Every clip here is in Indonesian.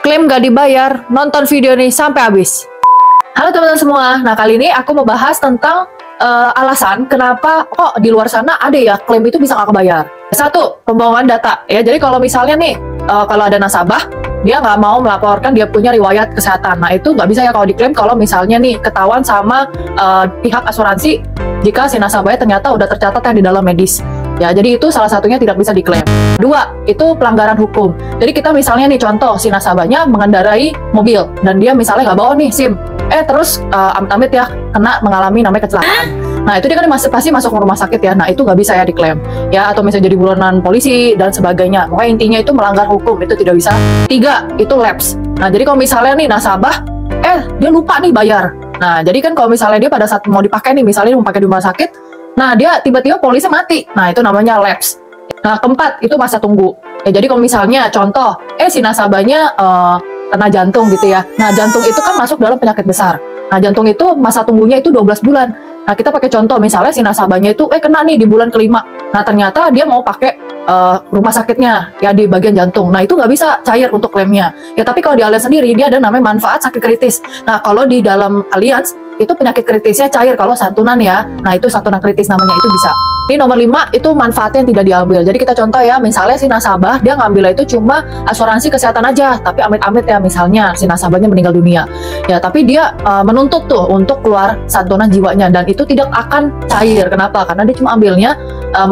klaim gak dibayar, nonton video ini sampai habis. Halo teman-teman semua, nah kali ini aku mau bahas tentang alasan kenapa kok di luar sana ada ya klaim itu bisa nggak kebayar. Satu, pembohongan data ya. Jadi kalau misalnya nih kalau ada nasabah dia nggak mau melaporkan dia punya riwayat kesehatan, nah itu nggak bisa ya kalau diklaim kalau misalnya nih ketahuan sama pihak asuransi jika si nasabahnya ternyata udah tercatat yang di dalam medis. Ya, jadi itu salah satunya tidak bisa diklaim. Dua, itu pelanggaran hukum. Jadi kita misalnya nih contoh si nasabahnya mengendarai mobil dan dia misalnya nggak bawa nih SIM, terus amit-amit ya kena mengalami namanya kecelakaan. Nah itu dia kan pasti masuk rumah sakit ya. Nah itu nggak bisa ya diklaim. Ya atau misalnya jadi buronan polisi dan sebagainya. Pokoknya intinya itu melanggar hukum, itu tidak bisa. Tiga, itu lapse. Nah jadi kalau misalnya nih nasabah, dia lupa nih bayar. Nah jadi kan kalau misalnya dia pada saat mau dipakai nih, misalnya mau pakai di rumah sakit, nah dia tiba-tiba polisi mati. Nah itu namanya lapse. Nah keempat, itu masa tunggu. Ya jadi kalau misalnya contoh, si nasabahnya kena jantung gitu ya. Nah jantung itu kan masuk dalam penyakit besar. Nah jantung itu masa tunggunya itu 12 bulan. Nah kita pakai contoh misalnya si nasabahnya itu kena nih di bulan kelima. Nah ternyata dia mau pakai rumah sakitnya ya di bagian jantung. Nah itu nggak bisa cair untuk klaimnya. Ya tapi kalau di Allianz sendiri dia ada namanya manfaat sakit kritis. Nah kalau di dalam Allianz itu penyakit kritisnya cair kalau santunan ya. Nah itu santunan kritis namanya, itu bisa. Ini nomor 5 itu manfaatnya yang tidak diambil. Jadi kita contoh ya, misalnya si nasabah dia ngambil itu cuma asuransi kesehatan aja, tapi amit-amit ya misalnya si nasabahnya meninggal dunia. Ya tapi dia menuntut tuh untuk keluar santunan jiwanya dan itu tidak akan cair. Kenapa? Karena dia cuma ambilnya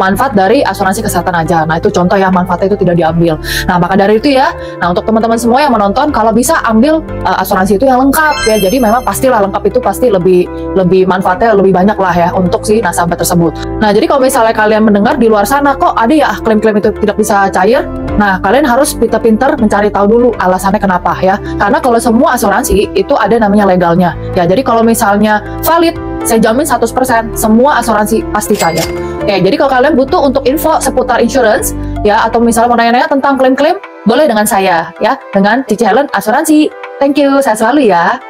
manfaat dari asuransi kesehatan aja. Nah itu contoh ya, manfaatnya itu tidak diambil. Nah maka dari itu ya, nah untuk teman-teman semua yang menonton, kalau bisa ambil asuransi itu yang lengkap ya. Jadi memang pastilah lengkap itu pasti lebih manfaatnya lebih banyak lah ya untuk si nasabah tersebut. Nah jadi kalau misalnya kalian mendengar di luar sana kok ada ya klaim-klaim itu tidak bisa cair, nah kalian harus pintar-pintar mencari tahu dulu alasannya kenapa ya. Karena kalau semua asuransi itu ada namanya legalnya ya. Jadi kalau misalnya valid, saya jamin 100% semua asuransi pasti cair. Oke, jadi kalau kalian butuh untuk info seputar insurance ya, atau misalnya mau nanya-nanya tentang klaim-klaim, boleh dengan saya ya, dengan Cici Helen Asuransi. Thank you, sehat selalu ya.